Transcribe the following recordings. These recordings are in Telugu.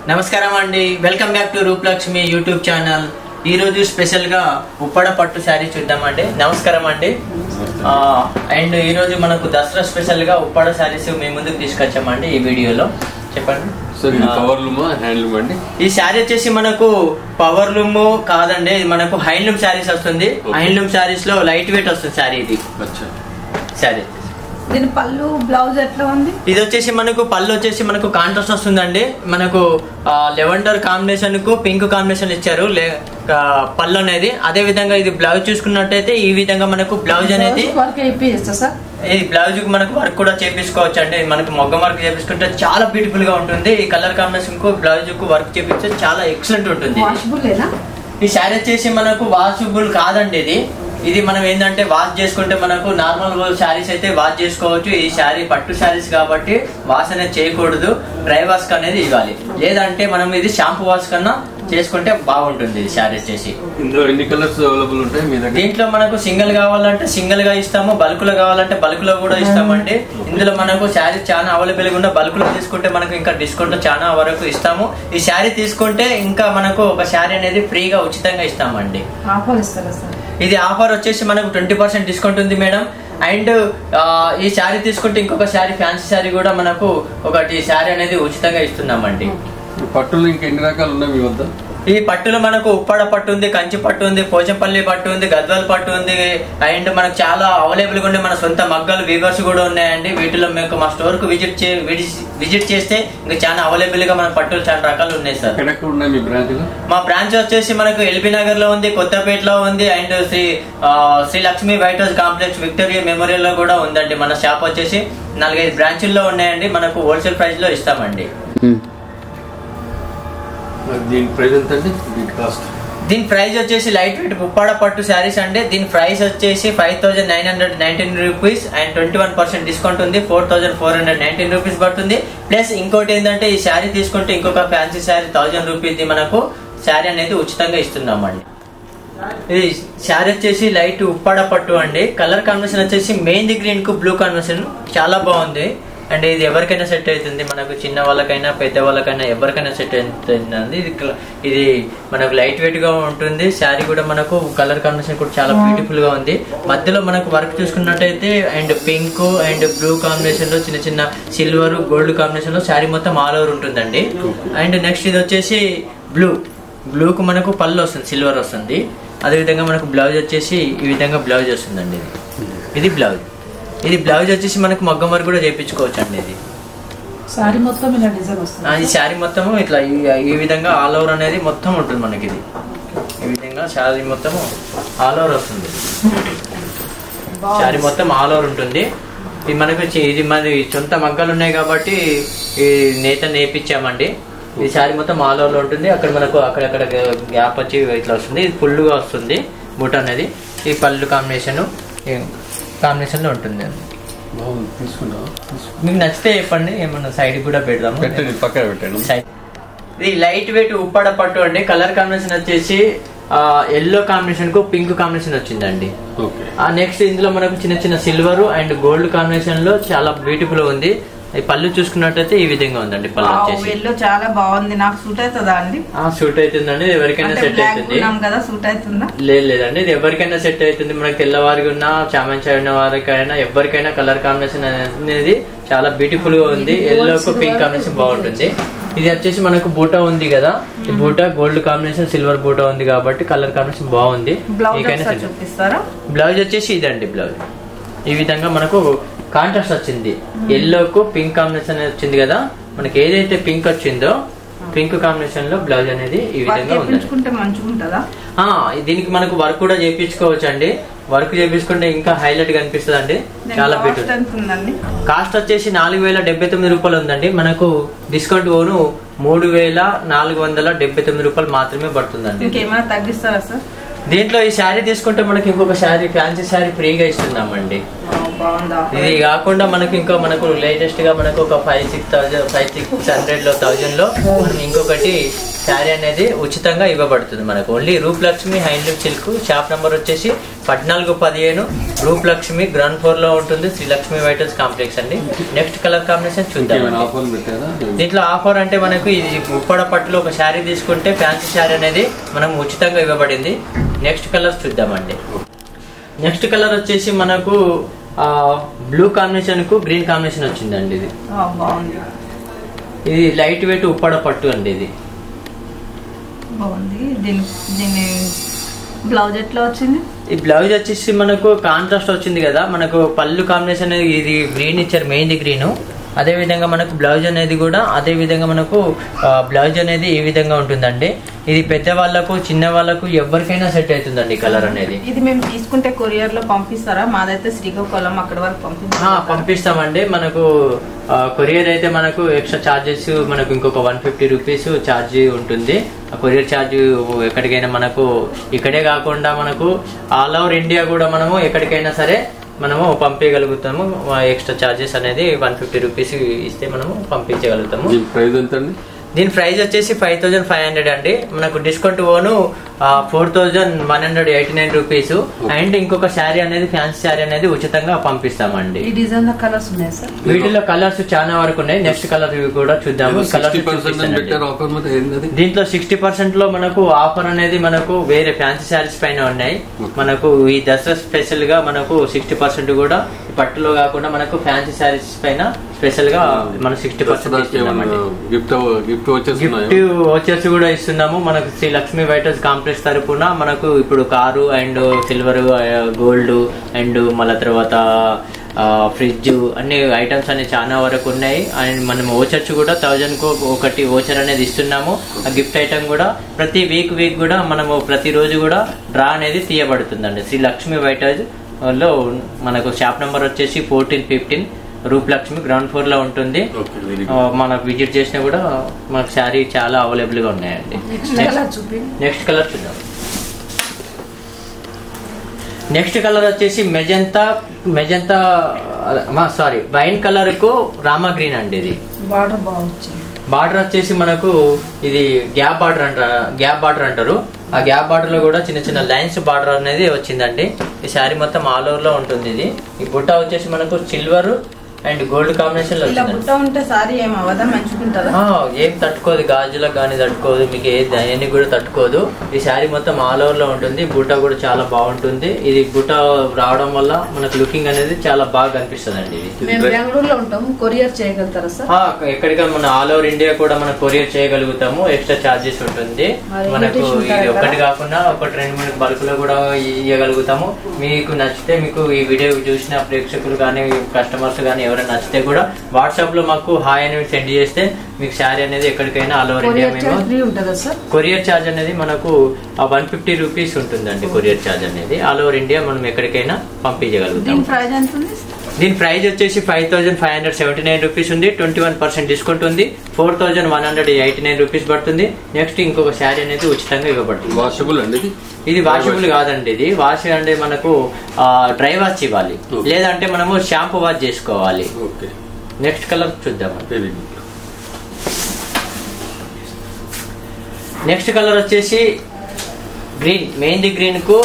నమస్కారం అండి, welcome back to Rupalakshmi YouTube channel. ఈ రోజు స్పెషల్ గా ఉప్పడ పట్టు శారీ చూద్దామండి. నమస్కారం అండి. అండ్ ఈ రోజు మనకు దసరా స్పెషల్ గా ఉప్పడ శారీస్ మీ ముందుకు తీసుకొచ్చామండి. ఈ వీడియోలో చెప్పండి సార్, పవర్ లూమ్ హ్యాండ్లూమ్ అండి. ఈ శారీ వచ్చేసి మనకు పవర్ లూమ్ కాదండి, ఇది మనకు హ్యాండ్లూమ్ శారీస్ వస్తుంది. హ్యాండ్లూమ్ శారీస్ లో లైట్ వెయిట్ వస్తుంది శారీ. ఇది శారీ దీని పళ్ళు బ్లౌజ్ ఎట్లా ఉంది? ఇది వచ్చేసి మనకు పళ్ళు వచ్చేసి మనకు కాంట్రాస్ట్ వస్తుందండి. మనకు లెవెండర్ కాంబినేషన్ కు పింక్ కాంబినేషన్ ఇచ్చారు పళ్ళు అనేది. అదే విధంగా ఇది బ్లౌజ్ చూసుకున్నట్టయితే ఈ విధంగా మనకు బ్లౌజ్ అనేది ఈ బ్లౌజ్ కు మనకు వర్క్ కూడా చేపించుకోవచ్చు అండి. మనకు మొగ్గం వర్క్ చేపించుకుంటే చాలా బ్యూటిఫుల్ గా ఉంటుంది. ఈ కలర్ కాంబినేషన్ కు బ్లౌజ్ కు వర్క్ చేపిస్తే చాలా ఎక్సలెంట్ ఉంటుంది. ఈ శారీ వచ్చేసి మనకు వాషబుల్ కాదండి. ఇది మనం ఏంటంటే వాష్ చేసుకుంటే మనకు నార్మల్ శారీస్ అయితే వాష్ చేసుకోవచ్చు. ఈ శారీ పట్టు శారీస్ కాబట్టి వాష్ అనేది చేయకూడదు, డ్రై వాష్ అనేది ఇవ్వాలి. లేదంటే మనం ఇది షాంపూ వాష్ కన్నా చేసుకుంటే బాగుంటుంది. ఈ శారీ వచ్చేసి ఇందులో ఎన్ని కలర్స్ అవైలబుల్ ఉంటాయి మీ దగ్గర? దీంట్లో మనకు సింగిల్ కావాలంటే సింగిల్ గా ఇస్తాము, బల్క్ లో కావాలంటే బల్క్ లో కూడా ఇస్తామండి. ఇందులో మనకు శారీ చాలా అవైలబుల్ గా ఉన్న బల్క్ లో తీసుకుంటే మనకు ఇంకా డిస్కౌంట్ చాలా వరకు ఇస్తాము. ఈ శారీ తీసుకుంటే ఇంకా మనకు ఒక శారీ అనేది ఫ్రీగా ఉచితంగా ఇస్తామండి. ఇది ఆఫర్ వచ్చేసి మనకు 20% డిస్కౌంట్ ఉంది మేడం. అండ్ ఈ శారీ తీసుకుంటే ఇంకొక శారీ ఫ్యాన్సీ శారీ కూడా మనకు ఒకటి శారీ అనేది ఉచితంగా ఇస్తున్నామండి. పట్టులు ఇంకా ఎన్ని రకాలు ఉన్నాయి మీ వద్ద? ఈ పట్టులో మనకు ఉప్పాడ పట్టు ఉంది, కంచి పట్టు ఉంది, పోచంపల్లి పట్టు ఉంది, గద్వాల్ పట్టు ఉంది. అండ్ మనకు చాలా అవైలబుల్ గా ఉండే మన సొంత మగ్గాలు వీవర్స్ కూడా ఉన్నాయండి. వీటిలో మీకు మా స్టోర్ కు విజిట్ చేస్తే ఇంకా చాలా అవైలబుల్ గా మన పట్టులు చాలా రకాలు ఉన్నాయి సార్. మీ బ్రాంచ్? మా బ్రాంచ్ వచ్చేసి మనకు ఎల్బీ నగర్ లో ఉంది, కొత్తపేటలో ఉంది, and Shri Lakshmi White House Complex Victoria Memorial లో కూడా ఉందండి. మన షాప్ వచ్చేసి 4-5 బ్రాంచుల్లో ఉన్నాయండి. మనకు హోల్సేల్ ప్రైస్ లో ఇస్తామండి. దీని ప్రైస్ ఎంత అండి? దీని ప్రైస్ వచ్చేసి లైట్ వెయిట్ ఉప్పాడ పట్టు శారీస్ అండి. దీని ప్రైస్ వచ్చేసి 5,919 రూపీస్ అండ్ 21% డిస్కౌంట్ ఉంది. 4,419 రూపీస్ పడుతుంది. ప్లస్ ఇంకోటి ఏంటంటే ఈ శారీ తీసుకుంటే ఇంకొక ఫ్యాన్సీ శారీ 1000 రూపీస్ మనకు శారీ అనేది ఉచితంగా ఇస్తున్నామండి. ఇది శారీ వచ్చేసి లైట్ ఉప్పాడ పట్టు అండి. కలర్ కాంబినేషన్ వచ్చేసి మెహందీ గ్రీన్ కు బ్లూ కాంబినేషన్ చాలా బాగుంది. అండ్ ఇది ఎవరికైనా సెట్ అవుతుంది, మనకు చిన్న వాళ్ళకైనా పెద్ద వాళ్ళకైనా ఎవరికైనా సెట్ అవుతుంది. ఇది మనకు లైట్ వెయిట్ గా ఉంటుంది. శారీ కూడా మనకు కలర్ కాంబినేషన్ కూడా చాలా బ్యూటిఫుల్ గా ఉంది. మధ్యలో మనకు వర్క్ చూసుకున్నట్టయితే and pink and blue combination లో చిన్న చిన్న సిల్వర్ గోల్డ్ కాంబినేషన్ లో శారీ మొత్తం ఆల్ ఓవర్ ఉంటుందండి. అండ్ నెక్స్ట్ ఇది వచ్చేసి బ్లూ కు మనకు పళ్ళు వస్తుంది, సిల్వర్ వస్తుంది. అదే విధంగా మనకు బ్లౌజ్ వచ్చేసి ఈ విధంగా బ్లౌజ్ వస్తుందండి. ఇది బ్లౌజ్ వచ్చేసి మనకు మగ్గం వర్క్ కూడా చేయించుకోవచ్చు అండి. ఇది శారీ మొత్తం ఇలా డిజైన్ వస్తుంది. ఈ శారీ మొత్తం ఇట్లా ఈ విధంగా ఆల్ ఓవర్ అనేది మొత్తం ఉంటుంది మనకి. ఇది ఈ విధంగా శారీ మొత్తం ఆల్ ఓవర్ వస్తుంది. శారీ మొత్తం ఆల్ ఓవర్ ఉంటుంది. ఇది మనకు ఇది మరి సొంత మగ్గాలు ఉన్నాయి కాబట్టి ఈ నేత నేర్పించామండి. ఈ శారీ మొత్తం ఆల్ ఓవర్ లో ఉంటుంది. అక్కడ మనకు అక్కడక్కడ గ్యాప్ వచ్చి ఇట్లా వస్తుంది. ఇది ఫుల్గా వస్తుంది బూట అనేది. ఈ పళ్ళు కాంబినేషన్ లో ఉంటుంది. మీకు నచ్చితే చెప్పండి, ఏమన్నా సైడ్ కూడా పెడదాము. పక్కన పెట్టండి. ఇది లైట్ వెయిట్ ఉప్పాడ పట్టు అండి. కలర్ కాంబినేషన్ వచ్చేసి ఎల్లో కాంబినేషన్ కు పింక్ కాంబినేషన్ వచ్చిందండి. నెక్స్ట్ ఇందులో మనకు చిన్న చిన్న సిల్వర్ అండ్ గోల్డ్ కాంబినేషన్ లో చాలా బ్యూటిఫుల్ ఉంది. పళ్ళు చూసుకున్నట్టయితే ఈ విధంగా ఉందండి. పళ్ళు వచ్చేసి ఎల్లో చాలా బాగుంది. నాకు సూట్ అవుతుందా అండి? సూట్ అవుతుందండి. ఎవరికైనా సెట్ అవుతుంది. సూట్ అవుతుందా? లేదండి, ఇది ఎవరికైనా సెట్ అవుతుంది. మనకి తెల్లవారికి ఉన్నా చామంతి ఉన్న వారికైనా ఎవరికైనా కలర్ కాంబినేషన్ అనేది చాలా బ్యూటిఫుల్ గా ఉంది. ఎల్లో కు పింక్ కాంబినేషన్ బాగుంటుంది. ఇది వచ్చేసి మనకు బూటా ఉంది కదా, ఈ బూటా గోల్డ్ కాంబినేషన్ సిల్వర్ బూటా ఉంది కాబట్టి కలర్ కాంబినేషన్ బాగుంది. బ్లౌజ్ వచ్చేసి ఇదండి. బ్లౌజ్ ఈ విధంగా మనకు కాంట్రాస్ట్ వచ్చింది. ఎల్లోకు పింక్ కాంబినేషన్ వచ్చింది కదా. మనకి ఏదైతే పింక్ వచ్చిందో పింక్ కాంబినేషన్ లో బ్లౌజ్ అనేది ఈ విధంగా ఉంది. దీనికి మనకు వర్క్ కూడా చేయించుకోవచ్చు అండి. వర్క్ చేయించుకుంటే ఇంకా హైలైట్ గా అనిపిస్తుంది అండి. చాలా బ్యూటిఫుల్. కాస్ట్ వచ్చేసి 4,079 రూపాయలు ఉందండి. మనకు డిస్కౌంట్ ఓను 3,479 రూపాయలు మాత్రమే పడుతుందండి. ఇంకేమైనా తగ్గిస్తారా సార్? దీంట్లో ఈ శారీ తీసుకుంటే మనకి ఇంకొక శారీ ఫ్యాన్సీ శారీ ఫ్రీగా ఇస్తున్నామండి. బాగుందా? ఇది కాకుండా మనకు లేటెస్ట్ గా మనకు ఒక 5,600 లో 1000 లో మనం ఇంకొకటి శారీ అనేది ఉచితంగా ఇవ్వబడుతుంది. మనకు only Rupalakshmi handloom silk. Shop number వచ్చేసి 1415 రూపలక్ష్మి గ్రౌండ్ ఫ్లోర్ లో ఉంటుంది, శ్రీలక్ష్మి వైటల్స్ కాంప్లెక్స్ అండి. నెక్స్ట్ కలర్ కాంబినేషన్ చూద్దాం. దీంట్లో ఆఫర్ అంటే మనకు ఇది ఉప్పాడ పట్టులో ఒక శారీ తీసుకుంటే ఫ్యాన్సీ శారీ అనేది మనం ఉచితంగా ఇవ్వబడింది. నెక్స్ట్ కలర్ చూద్దామండి. నెక్స్ట్ కలర్ వచ్చేసి మనకు బ్లూ కాంబినేషన్ కు గ్రీన్ కాంబినేషన్ వచ్చిందండి. ఇది బాగుంది. ఇది లైట్ వెయిట్ ఉప్పాడ పట్టు అండి. ఇది బాగుంది. దీని బ్లౌజ్ ఎట్లా వచ్చింది? ఈ బ్లౌజ్ వచ్చేసి మనకు కాంట్రాస్ట్ వచ్చింది కదా. మనకు పళ్ళు కాంబినేషన్ అనేది ఇది గ్రీన్ ఇచ్చారు, మెయిన్ గ్రీన్. అదే విధంగా మనకు బ్లౌజ్ అనేది కూడా అదే విధంగా మనకు బ్లౌజ్ అనేది ఈ విధంగా ఉంటుందండి. ఇది పెద్ద వాళ్ళకు చిన్న వాళ్ళకు ఎవరికైనా సెట్ అవుతుందండి కలర్ అనేది. ఇది మేము తీసుకుంటే కొరియర్ లో పంపిస్తారా? మాదైతే శ్రీకాకుళం అక్కడ వరకు పంపిస్తామండి. మనకు కొరియర్ అయితే మనకు ఎక్స్ట్రా చార్జెస్ మనకు ఇంకొక 150 రూపీస్ ఛార్జ్ ఉంటుంది. ఆ కొరియర్ ఛార్జ్ ఎక్కడికైనా మనకు ఇక్కడే కాకుండా మనకు ఆల్ ఓవర్ ఇండియా కూడా మనము ఎక్కడికైనా సరే మనము పంపించగలుగుతాము. ఎక్స్ట్రా చార్జెస్ అనేది 150 రూపీస్ ఇస్తే మనము పంపించగలుగుతాము. దీని ప్రైస్ వచ్చేసి 5,500 అండి. మనకు డిస్కౌంట్ ఓను 4,189 రూపీస్. అండ్ ఇంకొక శారీ అనేది ఫ్యాన్సీ శారీ అనేది ఉచితంగా పంపిస్తామండి. ఈ డిజైన్ కలర్స్ ఉన్నాయి సార్. వీటిలో కలర్స్ చాలా వరకు ఉన్నాయి. నెక్స్ట్ కలర్ కూడా చూద్దాము. దీంట్లో 60% లో మనకు ఆఫర్ అనేది మనకు వేరే ఫ్యాన్సీ శారీస్ పైన ఉన్నాయి. మనకు ఈ దసరా స్పెషల్ గా మనకు 60% కూడా పట్టులో కాకుండా మనకు ఫ్యాన్సీ శారీస్ పైన స్పెషల్ గా మనం 60% గిఫ్ట్ వచ్చేసి కూడా ఇస్తున్నాము. మనకు శ్రీ లక్ష్మీ వైటర్స్ కాంప్లెక్స్ తరపున మనకు ఇప్పుడు car and silver gold and మళ్ళా తర్వాత ఫ్రిడ్జ్ అన్ని ఐటమ్స్ అన్ని చాలా వరకు ఉన్నాయి. అండ్ మనం ఓచర్స్ కూడా 1000 కు ఒకటి ఓచర్ అనేది ఇస్తున్నాము. ఆ గిఫ్ట్ ఐటమ్ కూడా ప్రతి వీక్ కూడా మనము ప్రతిరోజు కూడా డ్రా అనేది తీయబడుతుందండి. శ్రీ లక్ష్మీ వైటర్స్ లో మనకు షాప్ నంబర్ వచ్చేసి 1415 రూపలక్ష్మి గ్రౌండ్ ఫ్లోర్ లో ఉంటుంది. మనకు విజిట్ చేసినా కూడా మనకు శారీ చాలా అవైలబుల్ గా ఉన్నాయండి. నెక్స్ట్ కలర్ చూద్దాం. నెక్స్ట్ కలర్ వచ్చేసి వైన్ కలర్ కు రామా గ్రీన్ అండి. ఇది బార్డర్ వచ్చేసి మనకు ఇది గ్యాప్ బార్డర్ అంటారు. ఆ గ్యాప్ బార్డర్ లో కూడా చిన్న చిన్న లైన్స్ బార్డర్ అనేది వచ్చిందండి. ఈ శారీ మొత్తం ఆల్ ఓవర్ లో ఉంటుంది. ఇది ఈ బుట్ట వచ్చేసి మనకు సిల్వర్ అండ్ గోల్డ్ కాంబినేషన్ లో ఏం తట్టుకోదు, గాజులకు కానీ తట్టుకోదు, మీకు అన్ని కూడా తట్టుకోదు. ఈ శారీ మొత్తం ఆల్ ఓవర్ లో ఉంటుంది. బుట్ట కూడా చాలా బాగుంటుంది. ఇది బుట్ట రావడం వల్ల మనకు లుకింగ్ అనేది చాలా బాగా కనిపిస్తుంది అండి. కొరియర్ చేయగలుగుతారా సార్? ఎక్కడికైనా మన ఆల్ ఓవర్ ఇండియా కూడా మనం కొరియర్ చేయగలుగుతాము. ఎక్స్ట్రా చార్జెస్ ఉంటుంది. మనకు ఇది ఒకటి కాకుండా ఒకటి 2-3 బల్క్ లో కూడా ఇవ్వగలుగుతాము. మీకు నచ్చితే మీకు ఈ వీడియో చూసిన ప్రేక్షకులు కానీ కస్టమర్స్ కానీ ఎవరైనా నచ్చితే కూడా వాట్సాప్ లో మాకు హాయ్ అనేది సెండ్ చేస్తే మీకు శారీ అనేది ఎక్కడికైనా ఆల్ ఓవర్ ఇండియా మేము కొరియర్ ఛార్జ్ అనేది మనకు 150 రూపీస్ ఉంటుందండి. కొరియర్ ఛార్జ్ అనేది ఆల్ ఓవర్ ఇండియా మనం ఎక్కడికైనా పంపించగలుగుతాం. దీని ప్రైస్ వచ్చేసి 5,579 రూపీస్ ఉంది. 21% డిస్కౌంట్ ఉంది. 4,189 రూపీస్ పడుతుంది. నెక్స్ట్ ఇంకొక శారీ అనేది ఉచితంగా ఇవ్వబడుతుంది. వాషబుల్ అండి. ఇది వాషబుల్ కాదండి. ఇది వాష్ అంటే మనకు డ్రై వాష్ ఇవ్వాలి, లేదంటే మనము షాంపూ వాష్ చేసుకోవాలి. నెక్స్ట్ కలర్ చూద్దాం. నెక్స్ట్ కలర్ వచ్చేసి గ్రీన్, మెహందీ గ్రీన్ కు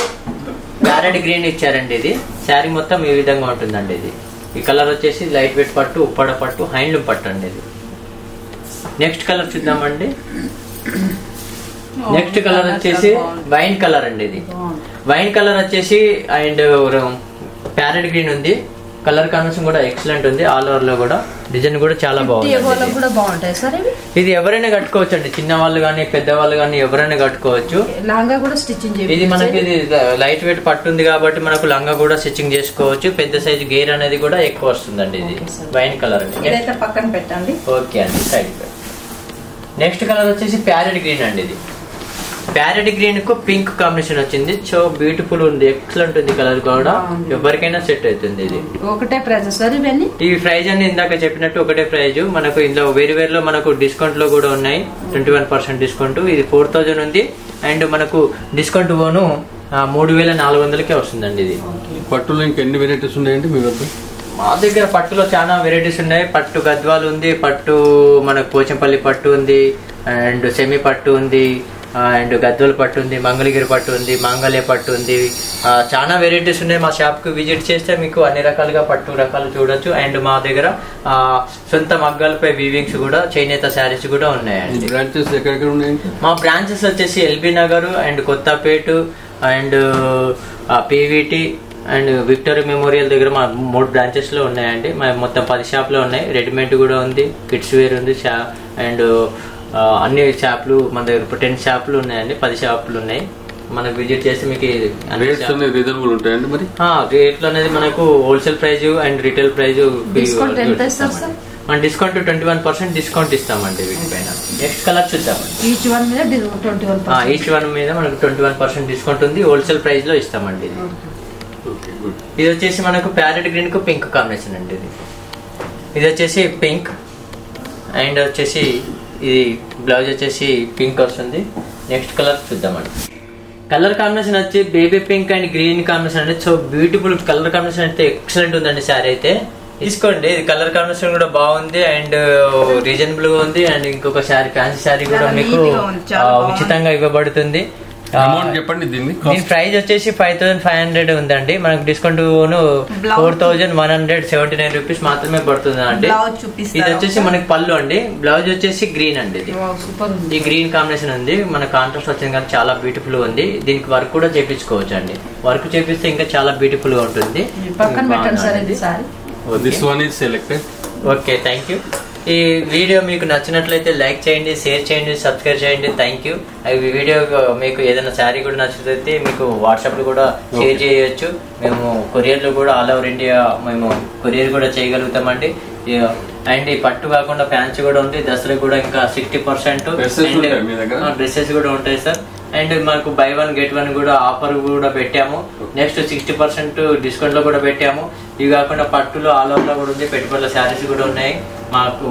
ప్యారెట్ గ్రీన్ ఇచ్చారండి. ఇది శారీ మొత్తం ఈ విధంగా ఉంటుందండి. ఇది ఈ కలర్ వచ్చేసి లైట్ వెయిట్ పట్టు, ఉప్పాడ పట్టు, హ్యాండ్లూమ్ పట్టు అండి. ఇది నెక్స్ట్ కలర్ చూద్దామండి. నెక్స్ట్ కలర్ వచ్చేసి వైన్ కలర్ అండి. ఇది వైన్ కలర్ వచ్చేసి అండ్ ప్యారెట్ గ్రీన్ ఉంది. కలర్ కాంబినేషన్ కూడా ఎక్సలెంట్ ఉంది. ఆల్ ఓవర్ లో కూడా డిజైన్ కూడా చాలా బాగుంది. ఇది ఎవరైనా కట్టుకోవచ్చు అండి. చిన్న వాళ్ళు గానీ పెద్ద వాళ్ళు గానీ ఎవరైనా కట్టుకోవచ్చు. ఇది మనకి ఇది లైట్ వెయిట్ పట్టుంది కాబట్టి మనకు లంగా కూడా స్టిచ్చింగ్ చేసుకోవచ్చు. పెద్ద సైజు గేర్ అనేది కూడా ఎక్కువ వస్తుందండి. ఇది వైన్ కలర్ అండి. పక్కన పెట్టండి. ఓకే అండి, సైడ్. నెక్స్ట్ కలర్ వచ్చేసి ప్యారెట్ గ్రీన్ అండి. ఇది ప్యారెట్ గ్రీన్ కు పింక్ కాంబినేషన్ వచ్చింది. సో బ్యూటిఫుల్ ఉంది, ఎక్సలెంట్ ఉంది. కలర్ కూడా ఎవరికైనా సెట్ అవుతుంది. ఇది ఒకటే ప్రైజ్ సార్. ఇవన్నీ ఈ ప్రైజ్ అని ఇందాక చెప్పినట్టు ఒకటే ప్రైజ్. మనకు ఇందులో వేరు లో మనకు డిస్కౌంట్ లో కూడా ఉన్నాయి. 21% డిస్కౌంట్. ఇది 4,000 ఉంది. అండ్ మనకు డిస్కౌంట్ పోను 3400కే వస్తుందండి ఇది. పట్టులో ఇంకా ఎన్ని వెరైటీస్ ఉన్నాయండి మీ వద్ద? మా దగ్గర పట్టులో చాలా వెరైటీస్ ఉన్నాయి. పట్టు గద్వాలు ఉంది, పట్టు మనకు పోచంపల్లి పట్టు ఉంది, అండ్ సెమీ పట్టు ఉంది, అండ్ గద్వాల పట్టు ఉంది, మంగళగిరి పట్టు ఉంది, మాంగళ్య పట్టు ఉంది. చాలా వెరైటీస్ ఉన్నాయి. మా షాప్ కు విజిట్ చేస్తే మీకు అన్ని రకాలుగా పట్టు రకాలు చూడొచ్చు. అండ్ మా దగ్గర సొంత మగ్గాలపై వీవింగ్స్ కూడా, చేనేత శారీస్ కూడా ఉన్నాయండి. బ్రాంచెస్ ఎక్కడెక్కడ ఉన్నాయండి? మా బ్రాంచెస్ వచ్చేసి LB Nagar and Kothapet and PVT and Victoria Memorial దగ్గర మా 3 బ్రాంచెస్ లో ఉన్నాయండి. మొత్తం 10 షాపులు ఉన్నాయి. రెడీమేడ్ కూడా ఉంది, కిడ్స్ వేర్ ఉంది, అండ్ అన్ని షాపులు మన దగ్గర 10 షాపులు ఉన్నాయండి. 10 షాపులు ఉన్నాయి. మనకు విజిట్ చేస్తే మీకు రీజనబుల్ ఉంటాయండి. మరి రేట్లు అనేది మనకు wholesale price and retail price మన డిస్కౌంట్ 21% డిస్కౌంట్ ఇస్తామండి వీటిపైన. నెక్స్ట్ కలర్ చూద్దామండి. ఈచ్ వన్ మీద మనకు 21% డిస్కౌంట్ ఉంది. హోల్సేల్ ప్రైస్ లో ఇస్తామండి ఇది. ఇది వచ్చేసి మనకు ప్యారెట్ గ్రీన్ కు పింక్ కాంబినేషన్ అండి. ఇది వచ్చేసి పింక్ అండ్ వచ్చేసి ఇది బ్లౌజ్ వచ్చేసి పింక్ వస్తుంది. నెక్స్ట్ కలర్ చూద్దామండి. కలర్ కాంబినేషన్ వచ్చి baby pink and green combination అండి. సో బ్యూటిఫుల్ కలర్ కాంబినేషన్ అయితే ఎక్సలెంట్ ఉందండి. శారీ అయితే తీసుకోండి. ఇది కలర్ కాంబినేషన్ కూడా బాగుంది అండ్ రీజనబుల్ గా ఉంది. అండ్ ఇంకొక శారీ ఫ్యాన్సీ శారీ కూడా మీకు ఉచితంగా ఇవ్వబడుతుంది. చెప్పండి. దీని ప్రైస్ వచ్చేసి 5500 ఉందండి. మనకు డిస్కౌంట్ 4179 రూపీస్ మాత్రమే పడుతుంది అండి. ఇది వచ్చేసి మనకి పళ్ళు అండి. బ్లౌజ్ వచ్చేసి గ్రీన్ అండి. ఇది ఈ గ్రీన్ కాంబినేషన్ ఉంది. మన కాంట్రాస్ట్ వచ్చింది కానీ చాలా బ్యూటిఫుల్ ఉంది. దీనికి వర్క్ కూడా చేపించుకోవచ్చు అండి. వర్క్ చేపిస్తే ఇంకా చాలా బ్యూటిఫుల్ గా ఉంటుంది. Okay, thank you. ఈ వీడియో మీకు నచ్చినట్లయితే లైక్ చేయండి, షేర్ చేయండి, సబ్స్క్రైబ్ చేయండి. Thank you. ఈ వీడియో మీకు ఏదైనా శారీ కూడా నచ్చితే మీకు వాట్సాప్ లో కూడా షేర్ చేయొచ్చు. మేము కొరియర్ లో కూడా ఆల్ ఓవర్ ఇండియా మేము కొరియర్ కూడా చేయగలుగుతామండి. అండ్ ఈ పట్టు కాకుండా ఫ్యాన్సీ కూడా ఉంది. దసరా కూడా ఇంకా 60% డ్రెస్సెస్ కూడా ఉంటాయి సార్. అండ్ మనకు బై 1 get 1 కూడా ఆఫర్ కూడా పెట్టాము. నెక్స్ట్ 60% డిస్కౌంట్ లో కూడా పెట్టాము. ఇవి కాకుండా పట్టులో ఆల్ ఓవర్ లో కూడా ఉంది. పెట్టుబడుల శారీస్ కూడా ఉన్నాయి.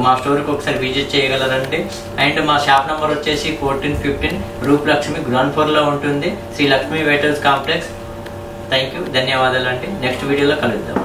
మా స్టోర్ కి ఒకసారి విజిట్ చేయగలరండి. అండ్ మా షాప్ నంబర్ వచ్చేసి 1415 రూప్ లక్ష్మి గ్రౌండ్ ఫ్లోర్ లో ఉంటుంది. శ్రీ లక్ష్మి వెయిటర్స్ కాంప్లెక్స్. థ్యాంక్ యూ, ధన్యవాదాలు అండి. నెక్స్ట్ వీడియోలో కలుద్దాం.